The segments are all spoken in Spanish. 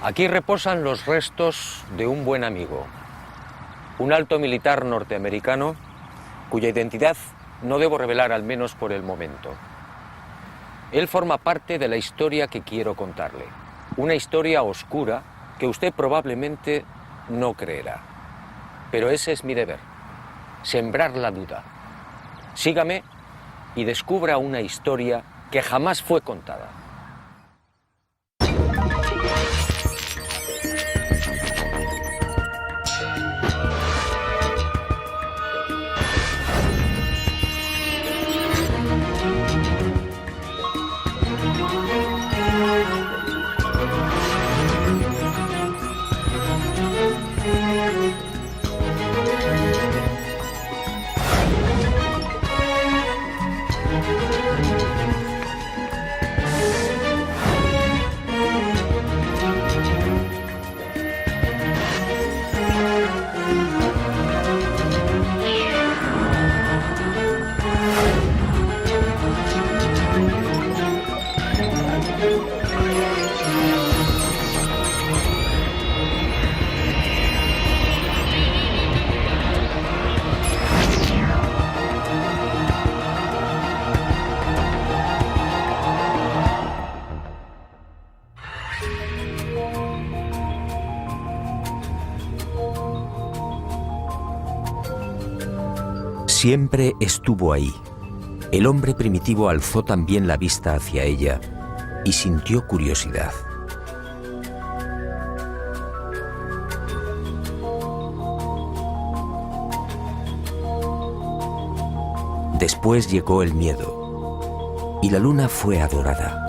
Aquí reposan los restos de un buen amigo, un alto militar norteamericano cuya identidad no debo revelar, al menos por el momento. Él forma parte de la historia que quiero contarle, una historia oscura que usted probablemente no creerá. Pero ese es mi deber, sembrar la duda. Sígame y descubra una historia que jamás fue contada. Siempre estuvo ahí. El hombre primitivo alzó también la vista hacia ella y sintió curiosidad. Después llegó el miedo y la luna fue adorada.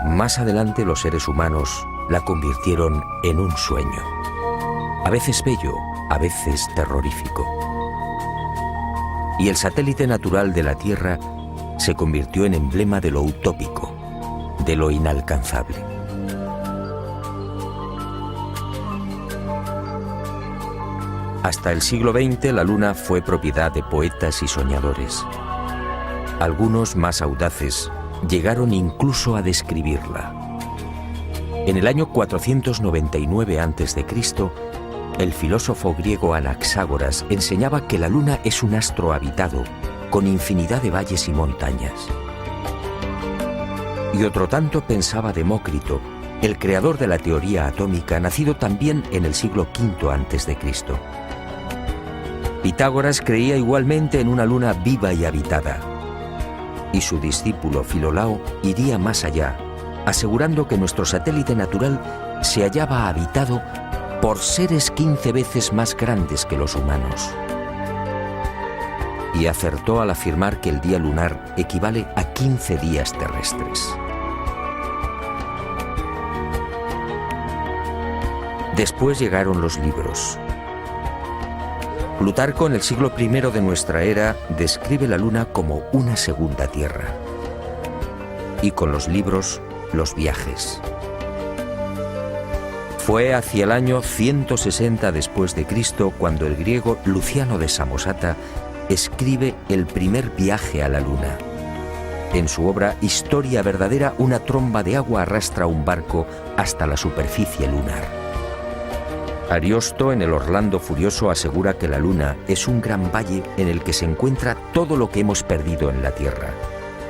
Más adelante los seres humanos la convirtieron en un sueño, a veces bello, a veces terrorífico. Y el satélite natural de la Tierra se convirtió en emblema de lo utópico, de lo inalcanzable. Hasta el siglo XX la Luna fue propiedad de poetas y soñadores. Algunos más audaces llegaron incluso a describirla. En el año 499 a.C., el filósofo griego Anaxágoras enseñaba que la Luna es un astro habitado, con infinidad de valles y montañas. Y otro tanto pensaba Demócrito, el creador de la teoría atómica, nacido también en el siglo V a.C. Pitágoras creía igualmente en una luna viva y habitada. Y su discípulo Filolao iría más allá, asegurando que nuestro satélite natural se hallaba habitado por seres 15 veces más grandes que los humanos. Y acertó al afirmar que el día lunar equivale a 15 días terrestres. Después llegaron los libros. Plutarco, en el siglo I de nuestra era, describe la Luna como una segunda Tierra. Y con los libros, los viajes. Fue hacia el año 160 después de Cristo cuando el griego Luciano de Samosata escribe el primer viaje a la Luna. En su obra Historia verdadera, una tromba de agua arrastra un barco hasta la superficie lunar. Ariosto, en el Orlando Furioso, asegura que la Luna es un gran valle en el que se encuentra todo lo que hemos perdido en la Tierra: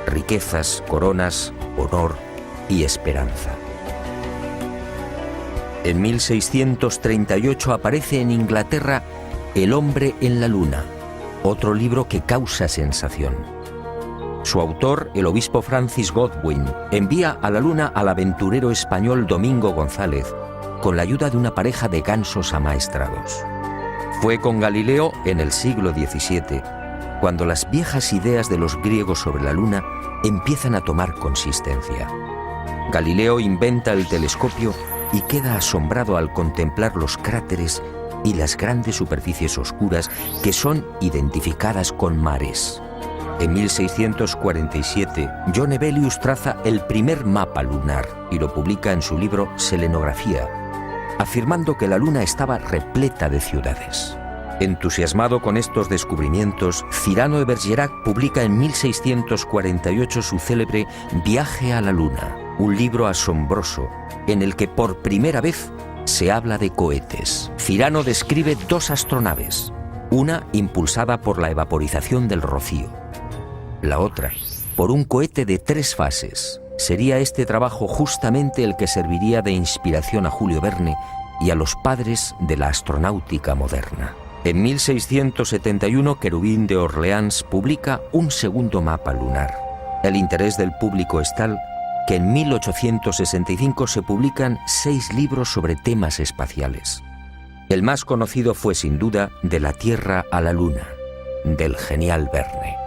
riquezas, coronas, honor y esperanza. En 1638 aparece en Inglaterra El hombre en la Luna, otro libro que causa sensación. Su autor, el obispo Francis Godwin, envía a la Luna al aventurero español Domingo González, con la ayuda de una pareja de gansos amaestrados. Fue con Galileo en el siglo XVII, cuando las viejas ideas de los griegos sobre la Luna empiezan a tomar consistencia. Galileo inventa el telescopio y queda asombrado al contemplar los cráteres y las grandes superficies oscuras que son identificadas con mares. En 1647, John Hevelius traza el primer mapa lunar y lo publica en su libro Selenografía, afirmando que la Luna estaba repleta de ciudades. Entusiasmado con estos descubrimientos, Cyrano de Bergerac publica en 1648 su célebre Viaje a la Luna, un libro asombroso en el que por primera vez se habla de cohetes. Cyrano describe 2 astronaves, una impulsada por la evaporización del rocío, la otra por un cohete de 3 fases. Sería este trabajo justamente el que serviría de inspiración a Julio Verne y a los padres de la astronáutica moderna. En 1671, Querubín de Orleans publica un segundo mapa lunar. El interés del público es tal que en 1865 se publican 6 libros sobre temas espaciales. El más conocido fue sin duda De la Tierra a la Luna, del genial Verne.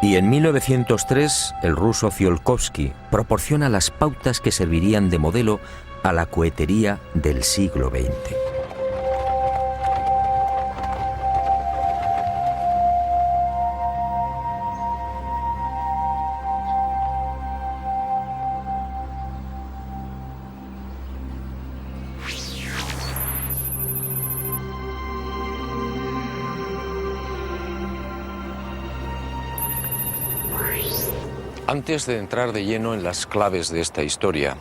Y en 1903, el ruso Tsiolkovsky proporciona las pautas que servirían de modelo a la cohetería del siglo XX. Antes de entrar de lleno en las claves de esta historia,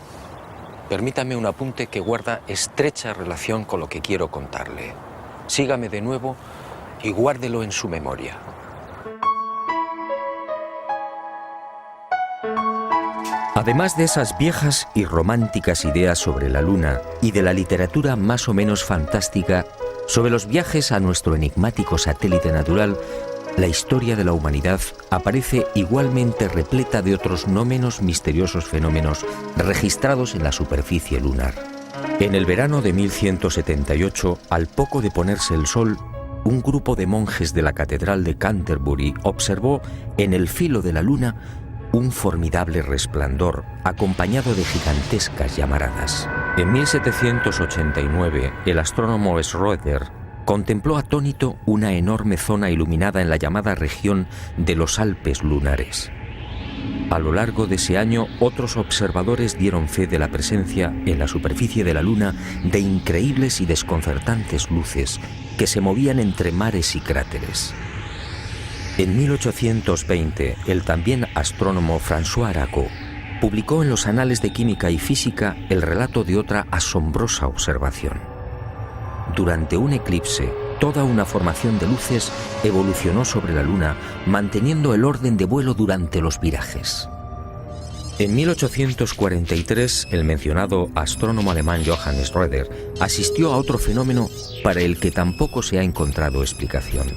permítame un apunte que guarda estrecha relación con lo que quiero contarle. Sígame de nuevo y guárdelo en su memoria. Además de esas viejas y románticas ideas sobre la Luna y de la literatura más o menos fantástica sobre los viajes a nuestro enigmático satélite natural, la historia de la humanidad aparece igualmente repleta de otros no menos misteriosos fenómenos registrados en la superficie lunar. En el verano de 1178, al poco de ponerse el sol, un grupo de monjes de la Catedral de Canterbury observó en el filo de la Luna un formidable resplandor acompañado de gigantescas llamaradas. En 1789, el astrónomo Schröder contempló atónito una enorme zona iluminada en la llamada región de los Alpes lunares. A lo largo de ese año, otros observadores dieron fe de la presencia en la superficie de la Luna de increíbles y desconcertantes luces que se movían entre mares y cráteres. En 1820, el también astrónomo François Arago publicó en los Anales de Química y Física el relato de otra asombrosa observación. Durante un eclipse, toda una formación de luces evolucionó sobre la Luna, manteniendo el orden de vuelo durante los virajes. En 1843, el mencionado astrónomo alemán Johann Schröder asistió a otro fenómeno para el que tampoco se ha encontrado explicación.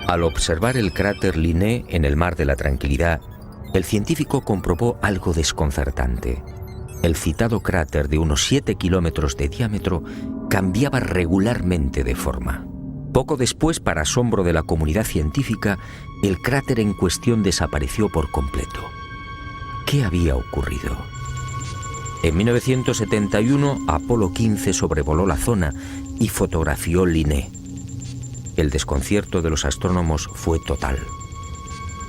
Al observar el cráter Linné en el Mar de la Tranquilidad, el científico comprobó algo desconcertante. El citado cráter de unos 7 kilómetros de diámetro cambiaba regularmente de forma. Poco después, para asombro de la comunidad científica, el cráter en cuestión desapareció por completo. ¿Qué había ocurrido? En 1971, Apolo 15 sobrevoló la zona y fotografió Linné. El desconcierto de los astrónomos fue total.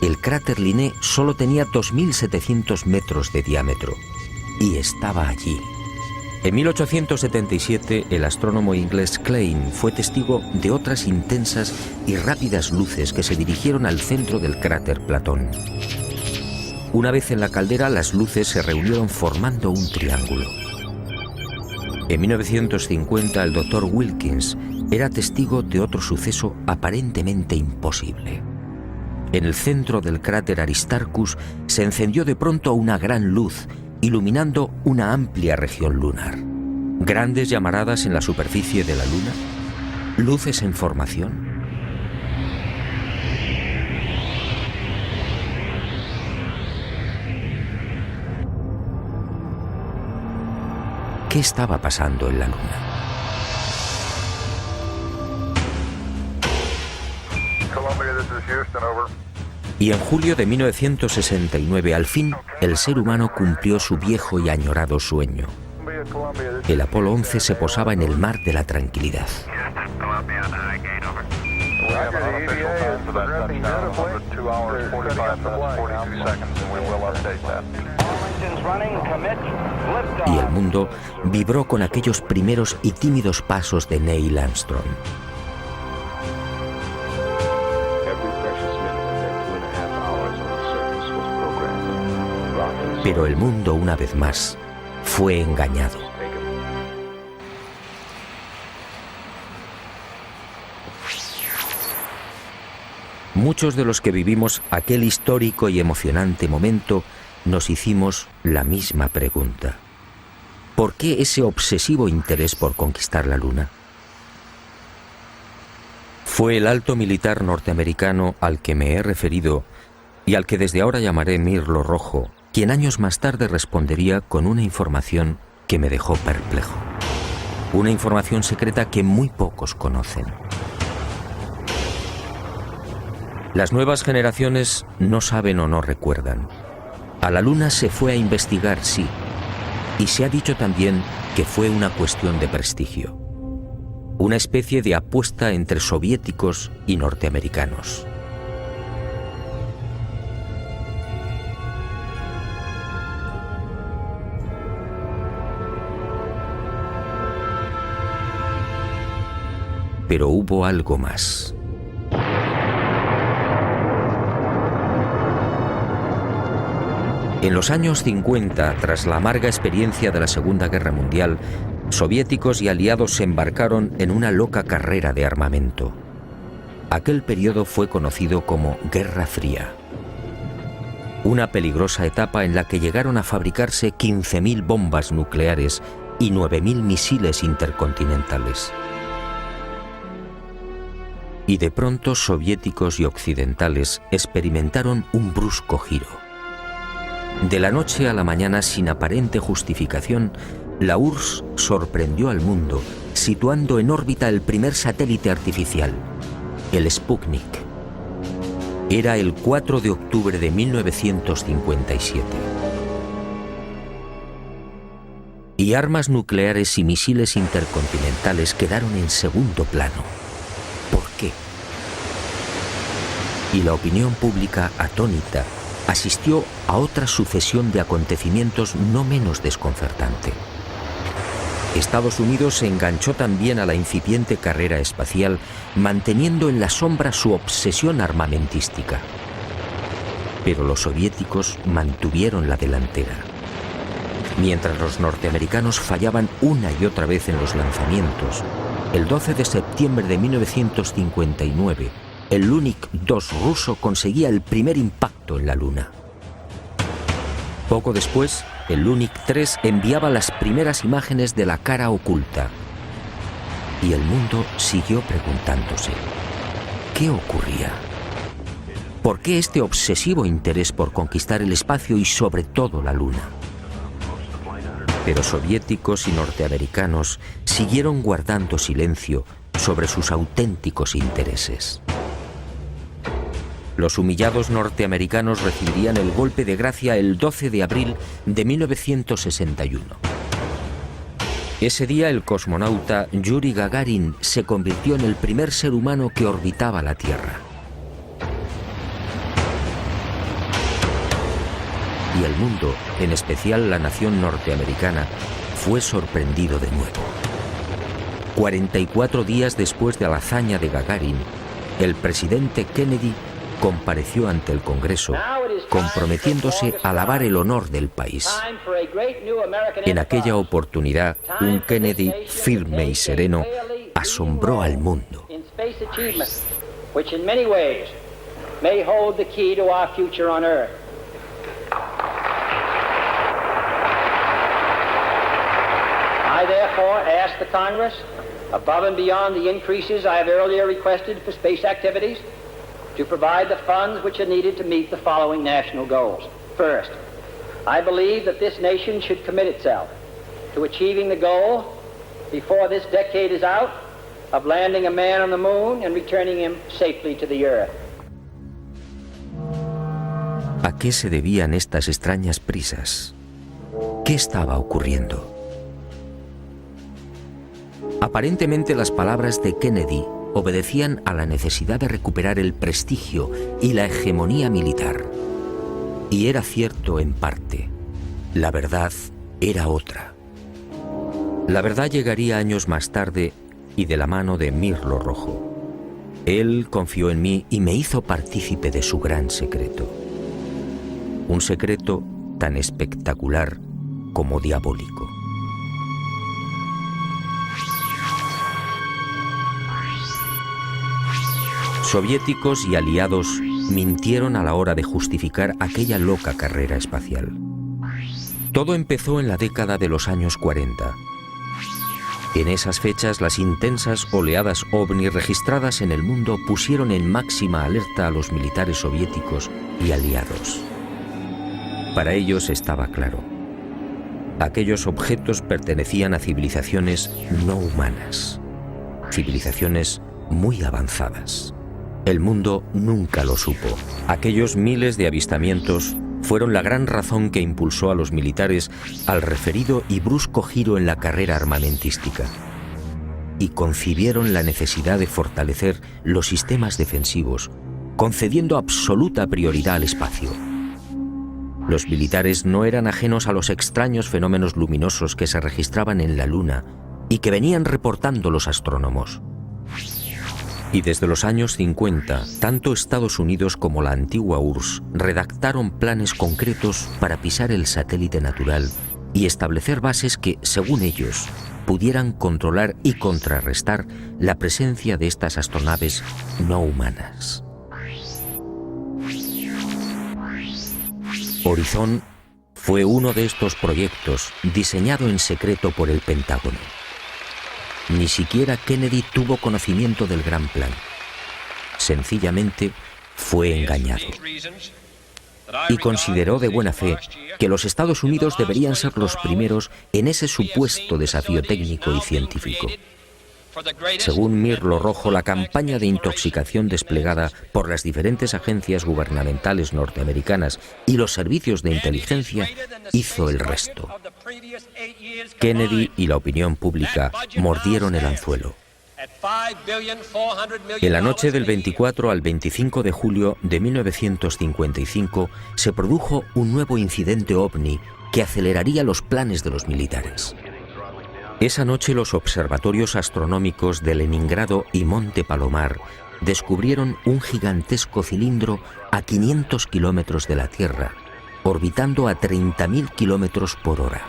El cráter Linné solo tenía 2.700 metros de diámetro y estaba allí. En 1877, el astrónomo inglés Klein fue testigo de otras intensas y rápidas luces que se dirigieron al centro del cráter Platón. Una vez en la caldera, las luces se reunieron formando un triángulo. En 1950, el Dr. Wilkins era testigo de otro suceso aparentemente imposible. En el centro del cráter Aristarchus se encendió de pronto una gran luz, iluminando una amplia región lunar. Grandes llamaradas en la superficie de la Luna, luces en formación. ¿Qué estaba pasando en la Luna? Y en julio de 1969, al fin, el ser humano cumplió su viejo y añorado sueño. El Apolo 11 se posaba en el Mar de la Tranquilidad. Y el mundo vibró con aquellos primeros y tímidos pasos de Neil Armstrong. Pero el mundo, una vez más, fue engañado. Muchos de los que vivimos aquel histórico y emocionante momento nos hicimos la misma pregunta. ¿Por qué ese obsesivo interés por conquistar la Luna? Fue el alto militar norteamericano al que me he referido y al que desde ahora llamaré Mirlo Rojo, quien años más tarde respondería con una información que me dejó perplejo. Una información secreta que muy pocos conocen. Las nuevas generaciones no saben o no recuerdan. A la Luna se fue a investigar, sí, y se ha dicho también que fue una cuestión de prestigio. Una especie de apuesta entre soviéticos y norteamericanos. Pero hubo algo más. En los años 50, tras la amarga experiencia de la Segunda Guerra Mundial, soviéticos y aliados se embarcaron en una loca carrera de armamento. Aquel periodo fue conocido como Guerra Fría. Una peligrosa etapa en la que llegaron a fabricarse 15.000 bombas nucleares y 9.000 misiles intercontinentales. Y de pronto soviéticos y occidentales experimentaron un brusco giro. De la noche a la mañana, sin aparente justificación, la URSS sorprendió al mundo, situando en órbita el primer satélite artificial, el Sputnik. Era el 4 de octubre de 1957. Y armas nucleares y misiles intercontinentales quedaron en segundo plano. ¿Por qué? Y la opinión pública, atónita, asistió a otra sucesión de acontecimientos no menos desconcertante. Estados Unidos se enganchó también a la incipiente carrera espacial, manteniendo en la sombra su obsesión armamentística. Pero los soviéticos mantuvieron la delantera. Mientras los norteamericanos fallaban una y otra vez en los lanzamientos, el 12 de septiembre de 1959, el Lunik 2 ruso conseguía el primer impacto en la Luna. Poco después, el Lunik 3 enviaba las primeras imágenes de la cara oculta. Y el mundo siguió preguntándose, ¿qué ocurría? ¿Por qué este obsesivo interés por conquistar el espacio y sobre todo la Luna? Pero soviéticos y norteamericanos siguieron guardando silencio sobre sus auténticos intereses. Los humillados norteamericanos recibirían el golpe de gracia el 12 de abril de 1961. Ese día el cosmonauta Yuri Gagarin se convirtió en el primer ser humano que orbitaba la Tierra. Y el mundo, en especial la nación norteamericana, fue sorprendido de nuevo. 44 días después de la hazaña de Gagarin, el presidente Kennedy compareció ante el Congreso, comprometiéndose a lavar el honor del país. En aquella oportunidad, un Kennedy firme y sereno asombró al mundo. I therefore ask the Congress, above and beyond the increases I have earlier requested for space activities, to provide the funds which are needed to meet the following national goals. First, I believe that this nation should commit itself to achieving the goal, before this decade is out, of landing a man on the moon and returning him safely to the Earth. ¿A qué se debían estas extrañas prisas? ¿Qué estaba ocurriendo? Aparentemente las palabras de Kennedy obedecían a la necesidad de recuperar el prestigio y la hegemonía militar. Y era cierto en parte. La verdad era otra. La verdad llegaría años más tarde y de la mano de Mirlo Rojo. Él confió en mí y me hizo partícipe de su gran secreto. Un secreto tan espectacular como diabólico. Soviéticos y aliados mintieron a la hora de justificar aquella loca carrera espacial. Todo empezó en la década de los años 40. En esas fechas, las intensas oleadas ovni registradas en el mundo pusieron en máxima alerta a los militares soviéticos y aliados. Para ellos estaba claro: aquellos objetos pertenecían a civilizaciones no humanas, civilizaciones muy avanzadas. El mundo nunca lo supo. Aquellos miles de avistamientos fueron la gran razón que impulsó a los militares al referido y brusco giro en la carrera armamentística, y concibieron la necesidad de fortalecer los sistemas defensivos, concediendo absoluta prioridad al espacio. Los militares no eran ajenos a los extraños fenómenos luminosos que se registraban en la Luna y que venían reportando los astrónomos. Y desde los años 50, tanto Estados Unidos como la antigua URSS redactaron planes concretos para pisar el satélite natural y establecer bases que, según ellos, pudieran controlar y contrarrestar la presencia de estas astronaves no humanas. Horizon fue uno de estos proyectos diseñado en secreto por el Pentágono. Ni siquiera Kennedy tuvo conocimiento del gran plan. Sencillamente fue engañado. Y consideró de buena fe que los Estados Unidos deberían ser los primeros en ese supuesto desafío técnico y científico. Según Mirlo Rojo, la campaña de intoxicación desplegada por las diferentes agencias gubernamentales norteamericanas y los servicios de inteligencia hizo el resto. Kennedy y la opinión pública mordieron el anzuelo. En la noche del 24 al 25 de julio de 1955 se produjo un nuevo incidente ovni que aceleraría los planes de los militares. Esa noche los observatorios astronómicos de Leningrado y Monte Palomar descubrieron un gigantesco cilindro a 500 kilómetros de la Tierra, orbitando a 30.000 kilómetros por hora.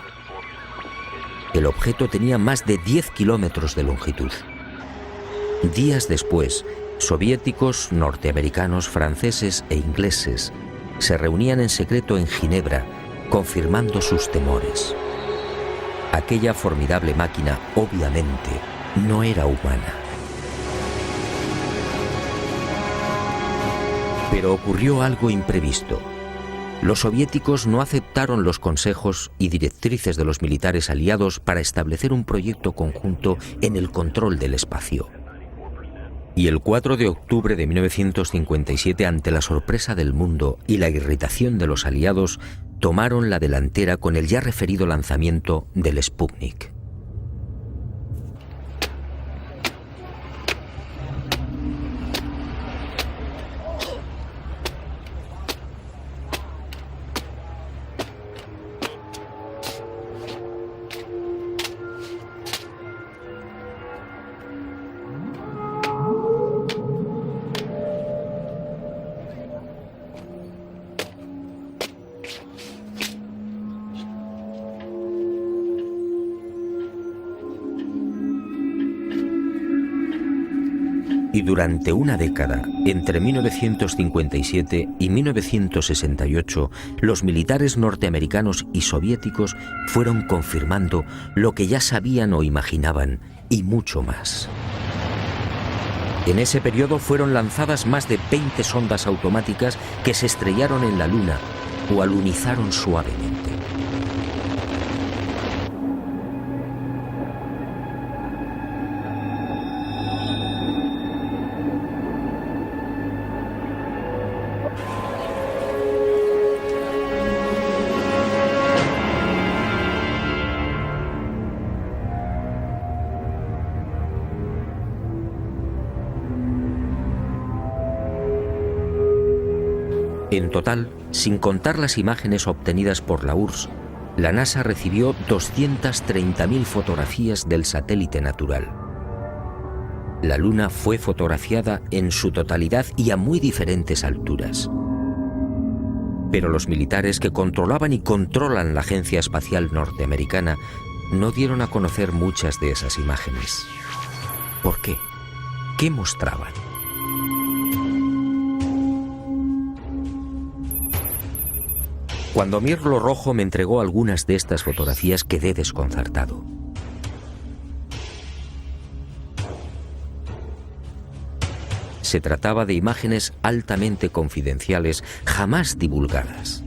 El objeto tenía más de 10 kilómetros de longitud. Días después, soviéticos, norteamericanos, franceses e ingleses se reunían en secreto en Ginebra, confirmando sus temores. Aquella formidable máquina, obviamente, no era humana. Pero ocurrió algo imprevisto. Los soviéticos no aceptaron los consejos y directrices de los militares aliados para establecer un proyecto conjunto en el control del espacio. Y el 4 de octubre de 1957, ante la sorpresa del mundo y la irritación de los aliados, tomaron la delantera con el ya referido lanzamiento del Sputnik. Y durante una década, entre 1957 y 1968, los militares norteamericanos y soviéticos fueron confirmando lo que ya sabían o imaginaban, y mucho más. En ese periodo fueron lanzadas más de 20 sondas automáticas que se estrellaron en la Luna o alunizaron suavemente. En total, sin contar las imágenes obtenidas por la URSS, la NASA recibió 230.000 fotografías del satélite natural. La Luna fue fotografiada en su totalidad y a muy diferentes alturas. Pero los militares que controlaban y controlan la Agencia Espacial Norteamericana no dieron a conocer muchas de esas imágenes. ¿Por qué? ¿Qué mostraban? Cuando Mirlo Rojo me entregó algunas de estas fotografías, quedé desconcertado. Se trataba de imágenes altamente confidenciales, jamás divulgadas.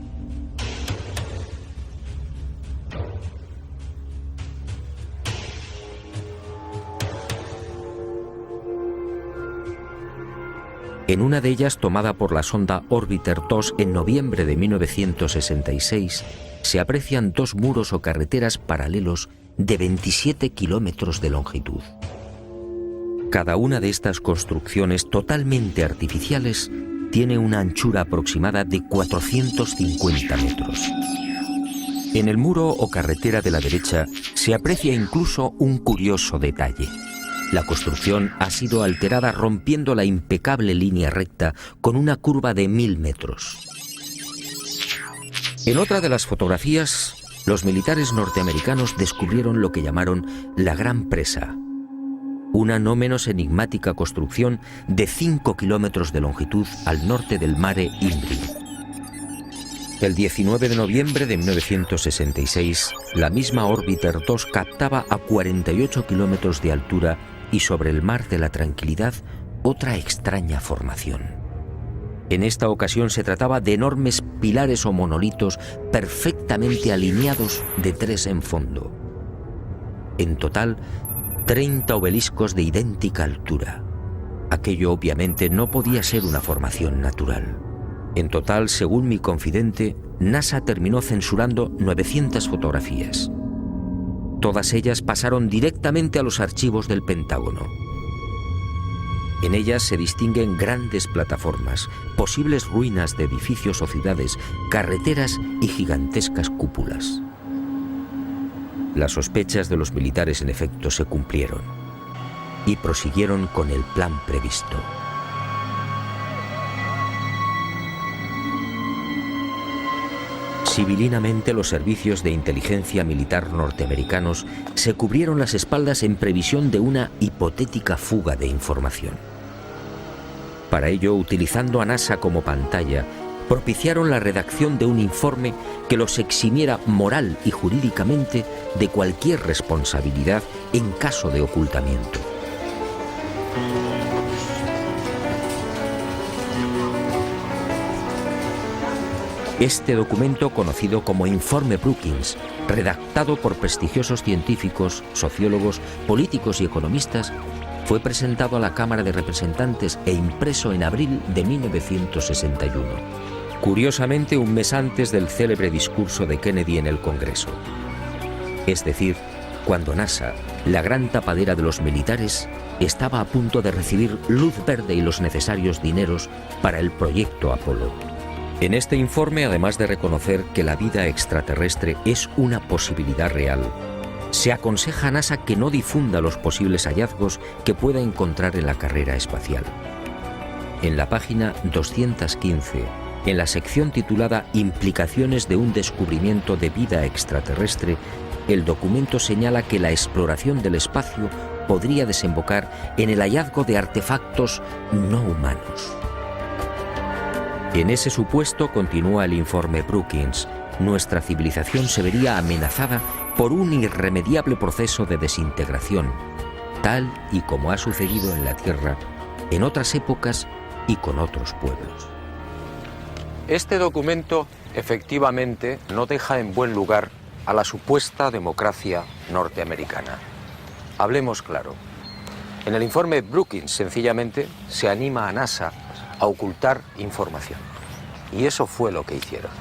En una de ellas, tomada por la sonda Orbiter 2 en noviembre de 1966, se aprecian dos muros o carreteras paralelos de 27 kilómetros de longitud. Cada una de estas construcciones totalmente artificiales tiene una anchura aproximada de 450 metros. En el muro o carretera de la derecha se aprecia incluso un curioso detalle. La construcción ha sido alterada rompiendo la impecable línea recta con una curva de 1000 metros. En otra de las fotografías, los militares norteamericanos descubrieron lo que llamaron la Gran Presa, una no menos enigmática construcción de 5 kilómetros de longitud al norte del Mare Imbrium. El 19 de noviembre de 1966, la misma Orbiter 2 captaba a 48 kilómetros de altura y sobre el Mar de la Tranquilidad otra extraña formación. En esta ocasión se trataba de enormes pilares o monolitos perfectamente alineados de 3 en fondo. En total, 30 obeliscos de idéntica altura. Aquello obviamente no podía ser una formación natural. En total, según mi confidente, NASA terminó censurando 900 fotografías. Todas ellas pasaron directamente a los archivos del Pentágono. En ellas se distinguen grandes plataformas, posibles ruinas de edificios o ciudades, carreteras y gigantescas cúpulas. Las sospechas de los militares en efecto se cumplieron y prosiguieron con el plan previsto. Civilinamente, los servicios de inteligencia militar norteamericanos se cubrieron las espaldas en previsión de una hipotética fuga de información. Para ello, utilizando a NASA como pantalla, propiciaron la redacción de un informe que los eximiera moral y jurídicamente de cualquier responsabilidad en caso de ocultamiento. Este documento, conocido como Informe Brookings, redactado por prestigiosos científicos, sociólogos, políticos y economistas, fue presentado a la Cámara de Representantes e impreso en abril de 1961. Curiosamente, un mes antes del célebre discurso de Kennedy en el Congreso. Es decir, cuando NASA, la gran tapadera de los militares, estaba a punto de recibir luz verde y los necesarios dineros para el proyecto Apolo. En este informe, además de reconocer que la vida extraterrestre es una posibilidad real, se aconseja a NASA que no difunda los posibles hallazgos que pueda encontrar en la carrera espacial. En la página 215, en la sección titulada Implicaciones de un descubrimiento de vida extraterrestre, el documento señala que la exploración del espacio podría desembocar en el hallazgo de artefactos no humanos. En ese supuesto, continúa el informe Brookings, nuestra civilización se vería amenazada por un irremediable proceso de desintegración, tal y como ha sucedido en la Tierra, en otras épocas y con otros pueblos. Este documento, efectivamente, no deja en buen lugar a la supuesta democracia norteamericana. Hablemos claro. En el informe Brookings, sencillamente, se anima a NASA a ocultar información. Y eso fue lo que hicieron.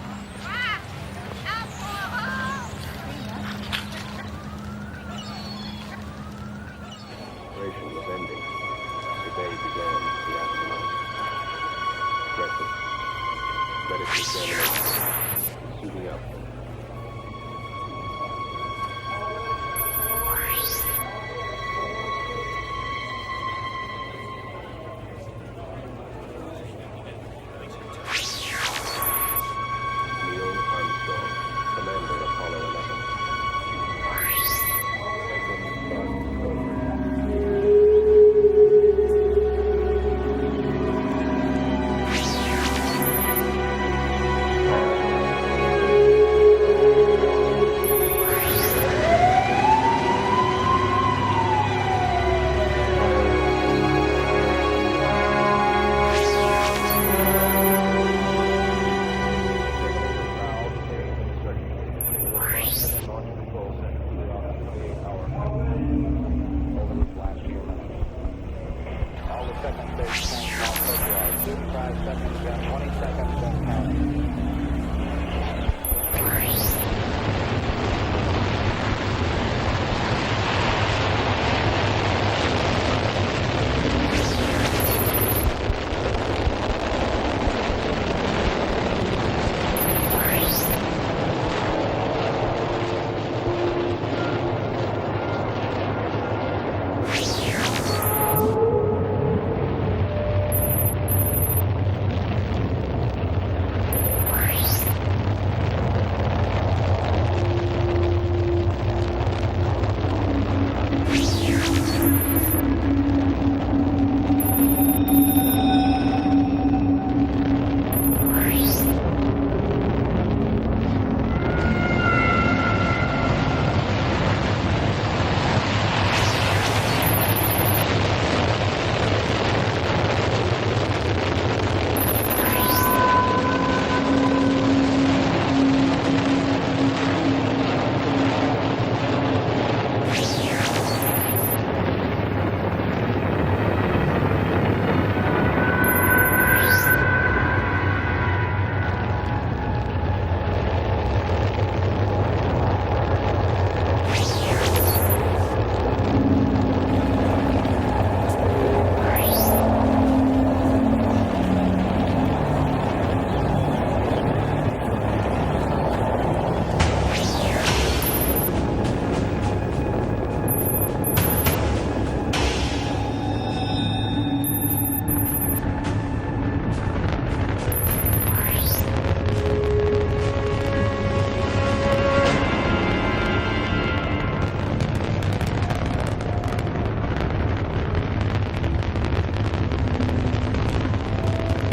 55 seconds down, 20 seconds down, counting.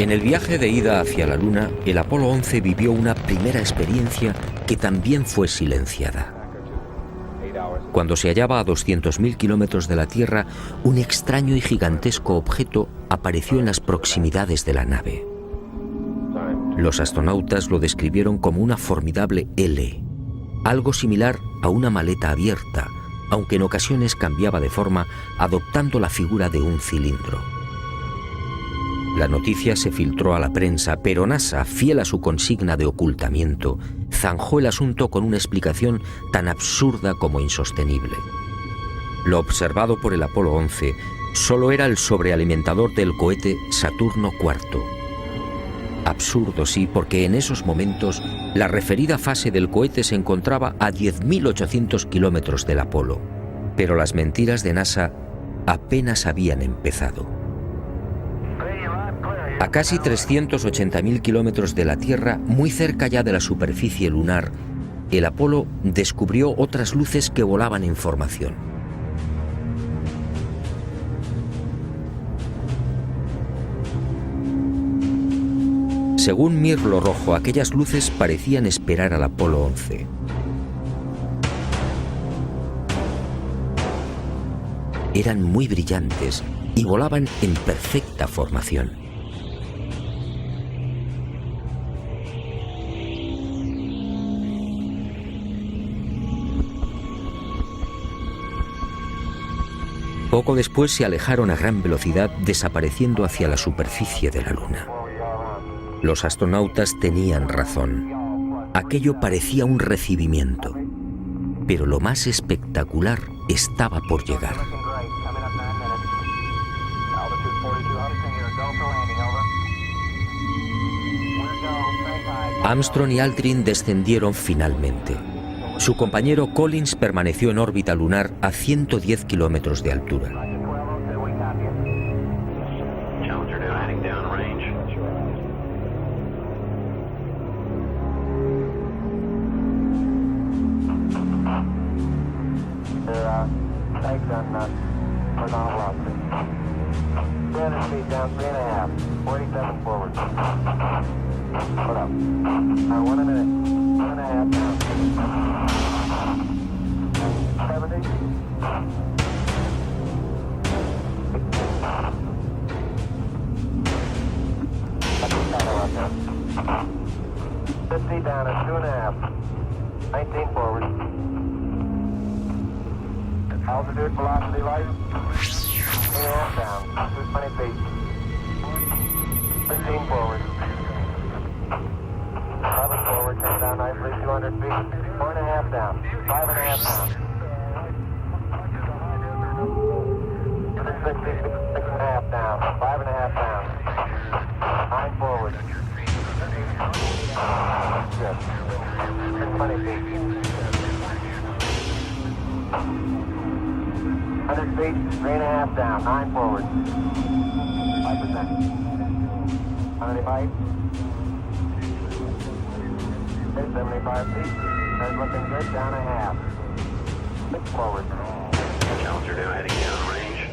En el viaje de ida hacia la Luna, el Apolo 11 vivió una primera experiencia que también fue silenciada. Cuando se hallaba a 200.000 kilómetros de la Tierra, un extraño y gigantesco objeto apareció en las proximidades de la nave. Los astronautas lo describieron como una formidable L, algo similar a una maleta abierta, aunque en ocasiones cambiaba de forma, adoptando la figura de un cilindro. La noticia se filtró a la prensa, pero NASA, fiel a su consigna de ocultamiento, zanjó el asunto con una explicación tan absurda como insostenible. Lo observado por el Apolo 11 solo era el sobrealimentador del cohete Saturno IV. Absurdo, sí, porque en esos momentos la referida fase del cohete se encontraba a 10.800 kilómetros del Apolo. Pero las mentiras de NASA apenas habían empezado. A casi 380.000 kilómetros de la Tierra, muy cerca ya de la superficie lunar, el Apolo descubrió otras luces que volaban en formación. Según Mirlo Rojo, aquellas luces parecían esperar al Apolo 11. Eran muy brillantes y volaban en perfecta formación. Poco después se alejaron a gran velocidad, desapareciendo hacia la superficie de la Luna. Los astronautas tenían razón. Aquello parecía un recibimiento. Pero lo más espectacular estaba por llegar. Armstrong y Aldrin descendieron finalmente. Su compañero Collins permaneció en órbita lunar a 110 kilómetros de altura. 15 forward. 11 forward, turn down nicely, 200 feet. 4.5 down, 5.5 down. 260, 6.5 down, 5.5 down. 9 forward. Good. 620 feet. 100 feet, 3.5 down, 9 forward. 5%. How many bites? 75 feet. Turn looking good, down a half. 6 forward. Challenger now heading downrange.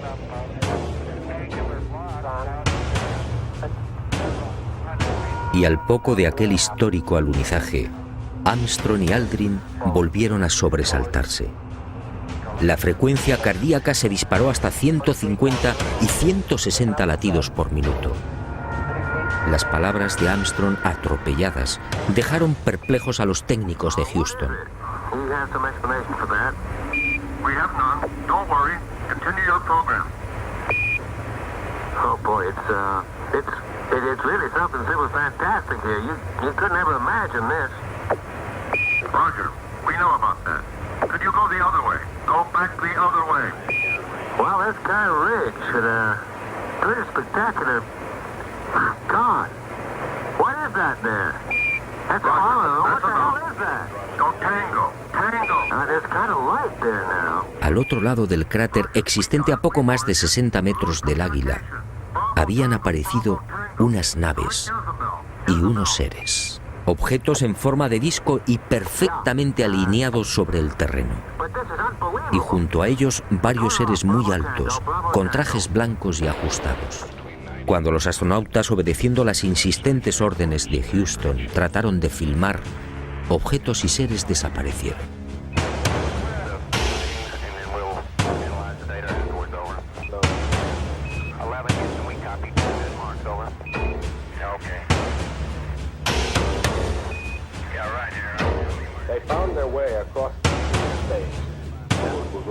Y al poco de aquel histórico alunizaje, Armstrong y Aldrin volvieron a sobresaltarse. La frecuencia cardíaca se disparó hasta 150 y 160 latidos por minuto. Las palabras de Armstrong, atropelladas, dejaron perplejos a los técnicos de Houston. Oh boy, it's really something that was fantastic here. You couldn't ever imagine this. Roger, we know about that. Could you go the other way? Go back the other way. Well, this guy Ridge had pretty spectacular. God, what is that there? That's Apollo. What the hell is that? Go Tango. Tango. There's kind of light there now. Al otro lado del cráter, existente a poco más de 60 metros del Águila, habían aparecido unas naves y unos seres, objetos en forma de disco y perfectamente alineados sobre el terreno. Y junto a ellos varios seres muy altos, con trajes blancos y ajustados. Cuando los astronautas, obedeciendo las insistentes órdenes de Houston, trataron de filmar, objetos y seres desaparecieron.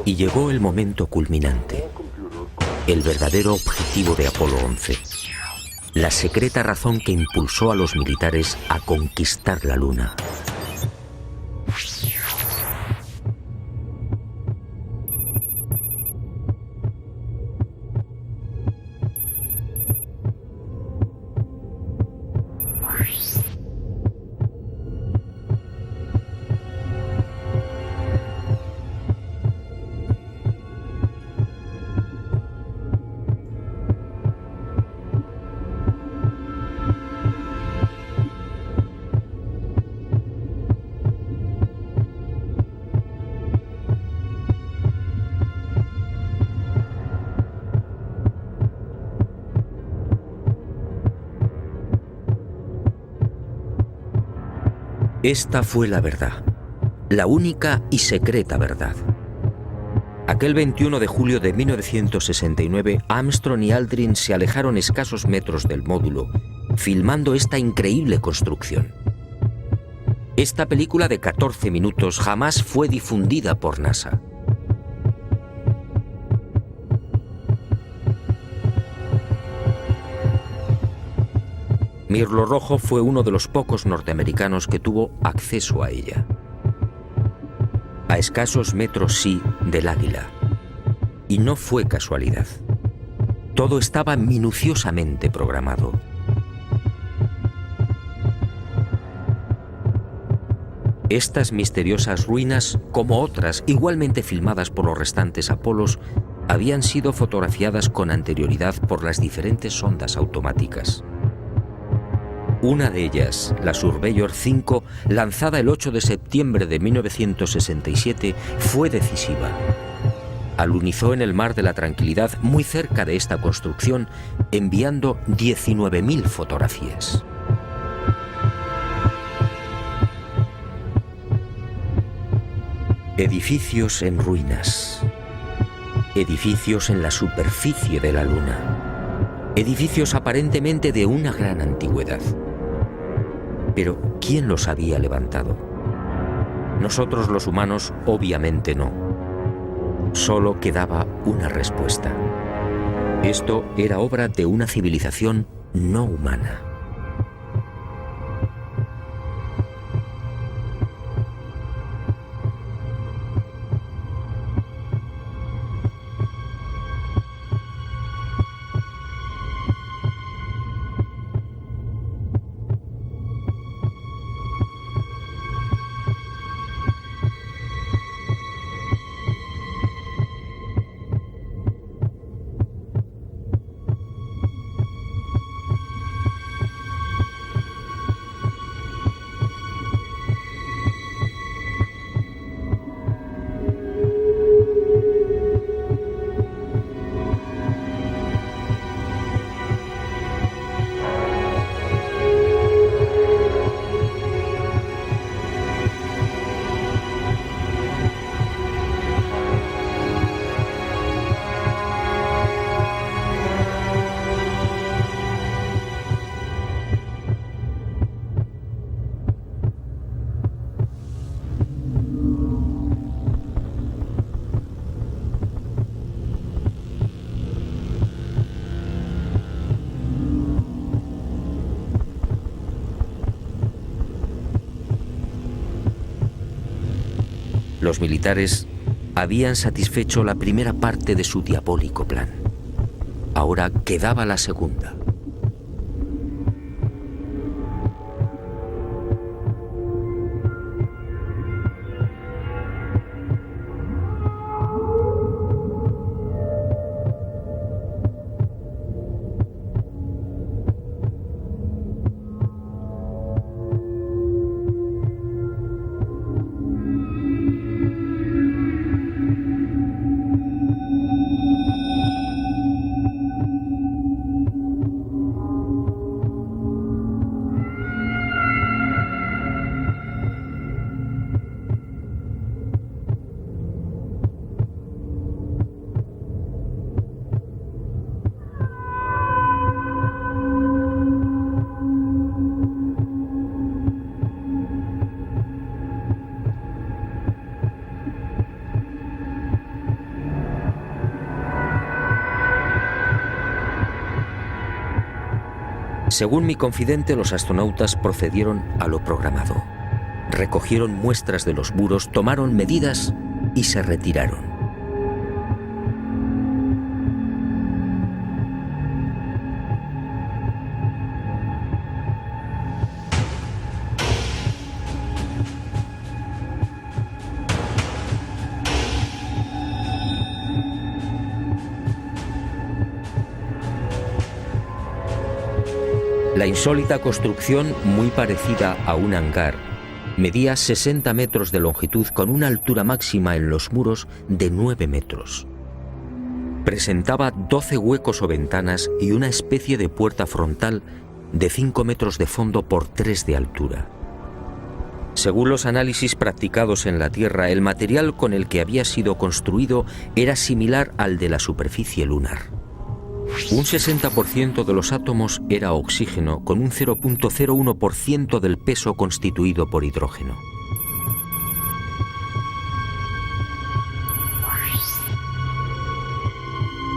Y llegó el momento culminante, el verdadero objetivo de Apolo 11, la secreta razón que impulsó a los militares a conquistar la Luna. Esta fue la verdad, la única y secreta verdad. Aquel 21 de julio de 1969, Armstrong y Aldrin se alejaron escasos metros del módulo, filmando esta increíble construcción. Esta película de 14 minutos jamás fue difundida por NASA. Mirlo Rojo fue uno de los pocos norteamericanos que tuvo acceso a ella. A escasos metros, sí, del Águila. Y no fue casualidad. Todo estaba minuciosamente programado. Estas misteriosas ruinas, como otras igualmente filmadas por los restantes Apolos, habían sido fotografiadas con anterioridad por las diferentes sondas automáticas. Una de ellas, la Surveyor 5, lanzada el 8 de septiembre de 1967, fue decisiva. Alunizó en el Mar de la Tranquilidad, muy cerca de esta construcción, enviando 19.000 fotografías. Edificios en ruinas. Edificios en la superficie de la Luna. Edificios aparentemente de una gran antigüedad. Pero, ¿quién los había levantado? Nosotros los humanos, obviamente no. Solo quedaba una respuesta. Esto era obra de una civilización no humana. Los militares habían satisfecho la primera parte de su diabólico plan. Ahora quedaba la segunda. Según mi confidente, los astronautas procedieron a lo programado. Recogieron muestras de los muros, tomaron medidas y se retiraron. La insólita construcción, muy parecida a un hangar, medía 60 metros de longitud con una altura máxima en los muros de 9 metros. Presentaba 12 huecos o ventanas y una especie de puerta frontal de 5 metros de fondo por 3 de altura. Según los análisis practicados en la Tierra, el material con el que había sido construido era similar al de la superficie lunar. Un 60% de los átomos era oxígeno, con un 0.01% del peso constituido por hidrógeno.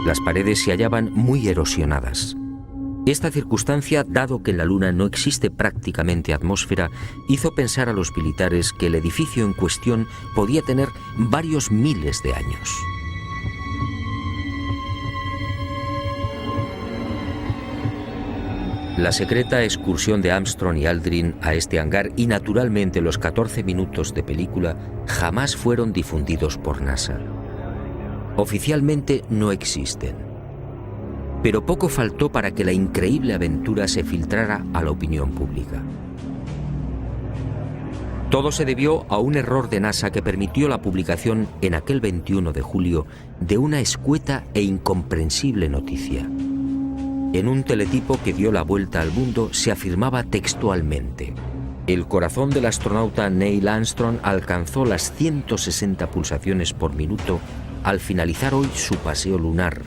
Las paredes se hallaban muy erosionadas. Esta circunstancia, dado que en la Luna no existe prácticamente atmósfera, hizo pensar a los militares que el edificio en cuestión podía tener varios miles de años. La secreta excursión de Armstrong y Aldrin a este hangar y naturalmente los 14 minutos de película jamás fueron difundidos por NASA. Oficialmente no existen. Pero poco faltó para que la increíble aventura se filtrara a la opinión pública. Todo se debió a un error de NASA que permitió la publicación en aquel 21 de julio de una escueta e incomprensible noticia. En un teletipo que dio la vuelta al mundo se afirmaba textualmente: el corazón del astronauta Neil Armstrong alcanzó las 160 pulsaciones por minuto al finalizar hoy su paseo lunar,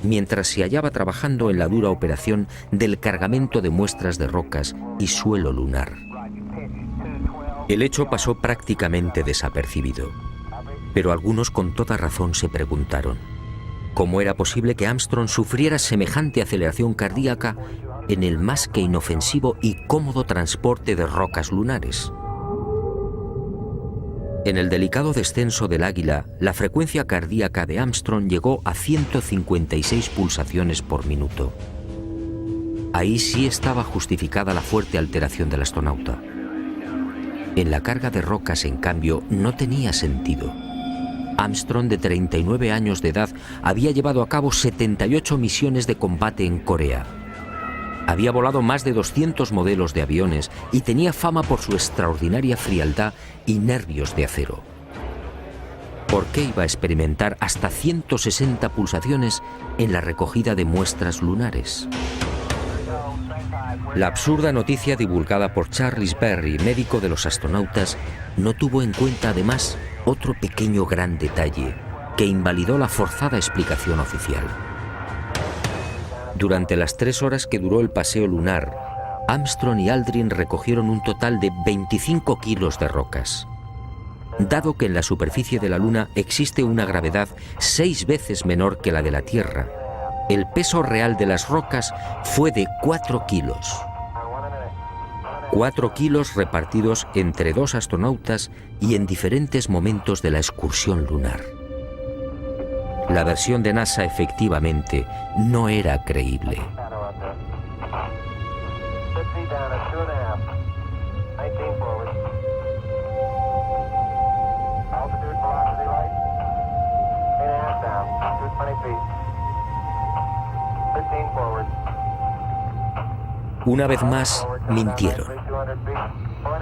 mientras se hallaba trabajando en la dura operación del cargamento de muestras de rocas y suelo lunar. El hecho pasó prácticamente desapercibido, pero algunos con toda razón se preguntaron: ¿cómo era posible que Armstrong sufriera semejante aceleración cardíaca en el más que inofensivo y cómodo transporte de rocas lunares. En el delicado descenso del Águila, la frecuencia cardíaca de Armstrong llegó a 156 pulsaciones por minuto. Ahí sí estaba justificada la fuerte alteración del astronauta. En la carga de rocas, en cambio, no tenía sentido. Armstrong, de 39 años de edad, había llevado a cabo 78 misiones de combate en Corea. Había volado más de 200 modelos de aviones y tenía fama por su extraordinaria frialdad y nervios de acero. ¿Por qué iba a experimentar hasta 160 pulsaciones en la recogida de muestras lunares? La absurda noticia divulgada por Charles Berry, médico de los astronautas, no tuvo en cuenta además otro pequeño gran detalle que invalidó la forzada explicación oficial. Durante las 3 horas que duró el paseo lunar, Armstrong y Aldrin recogieron un total de 25 kilos de rocas. Dado que en la superficie de la Luna existe una gravedad 6 veces menor que la de la Tierra, el peso real de las rocas fue de 4 kilos. 4 kilos repartidos entre 2 astronautas y en diferentes momentos de la excursión lunar. La versión de NASA efectivamente no era creíble. Una vez más, mintieron.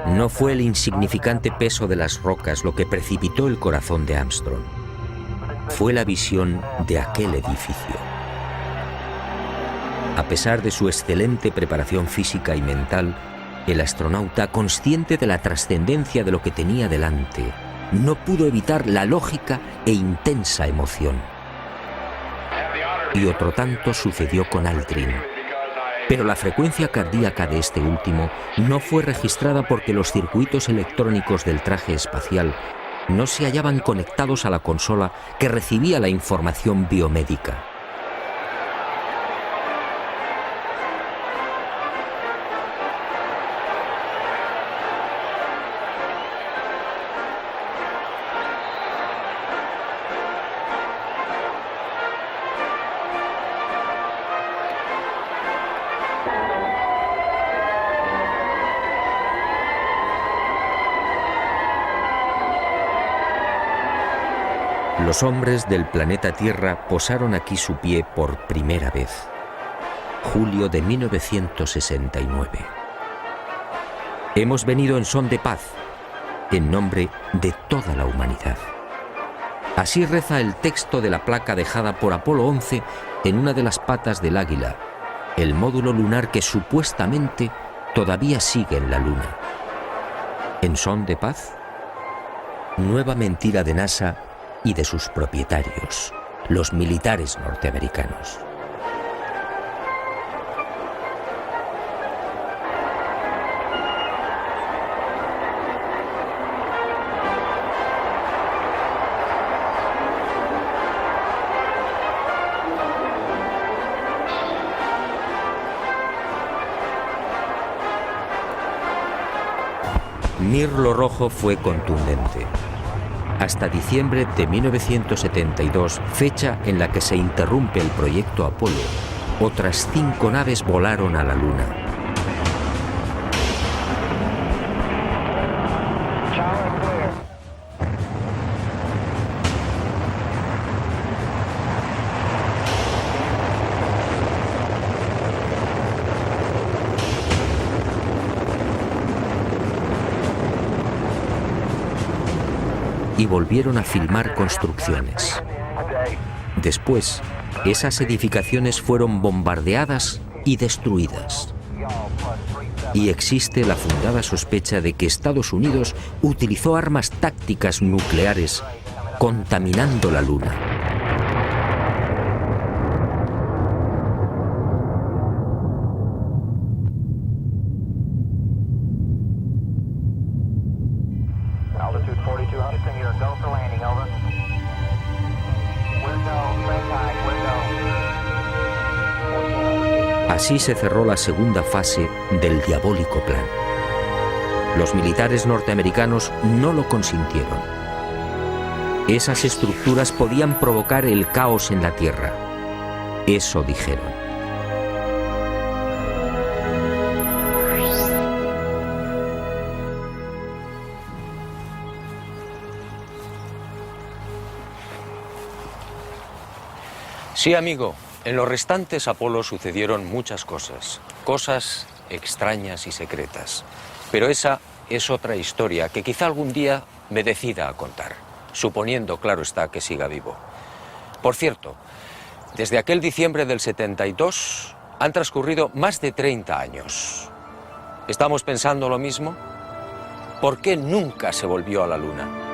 No fue el insignificante peso de las rocas lo que precipitó el corazón de Armstrong. Fue la visión de aquel edificio. A pesar de su excelente preparación física y mental, el astronauta, consciente de la trascendencia de lo que tenía delante, no pudo evitar la lógica e intensa emoción. Y otro tanto sucedió con Aldrin. Pero la frecuencia cardíaca de este último no fue registrada porque los circuitos electrónicos del traje espacial no se hallaban conectados a la consola que recibía la información biomédica. Los hombres del planeta Tierra posaron aquí su pie por primera vez. Julio de 1969. Hemos venido en son de paz, en nombre de toda la humanidad. Así reza el texto de la placa dejada por Apolo 11 en una de las patas del Águila, el módulo lunar que supuestamente todavía sigue en la Luna. ¿En son de paz? Nueva mentira de NASA y de sus propietarios, los militares norteamericanos. Mirlo Rojo fue contundente. Hasta diciembre de 1972, fecha en la que se interrumpe el proyecto Apolo, otras 5 naves volaron a la Luna. Y volvieron a filmar construcciones. Después, esas edificaciones fueron bombardeadas y destruidas. Y existe la fundada sospecha de que Estados Unidos utilizó armas tácticas nucleares contaminando la Luna. Así se cerró la segunda fase del diabólico plan. Los militares norteamericanos no lo consintieron. Esas estructuras podían provocar el caos en la Tierra. Eso dijeron. Sí, amigo, en los restantes Apolo sucedieron muchas cosas, cosas extrañas y secretas. Pero esa es otra historia que quizá algún día me decida a contar, suponiendo, claro está, que siga vivo. Por cierto, desde aquel diciembre del 72 han transcurrido más de 30 años. ¿Estamos pensando lo mismo? ¿Por qué nunca se volvió a la Luna?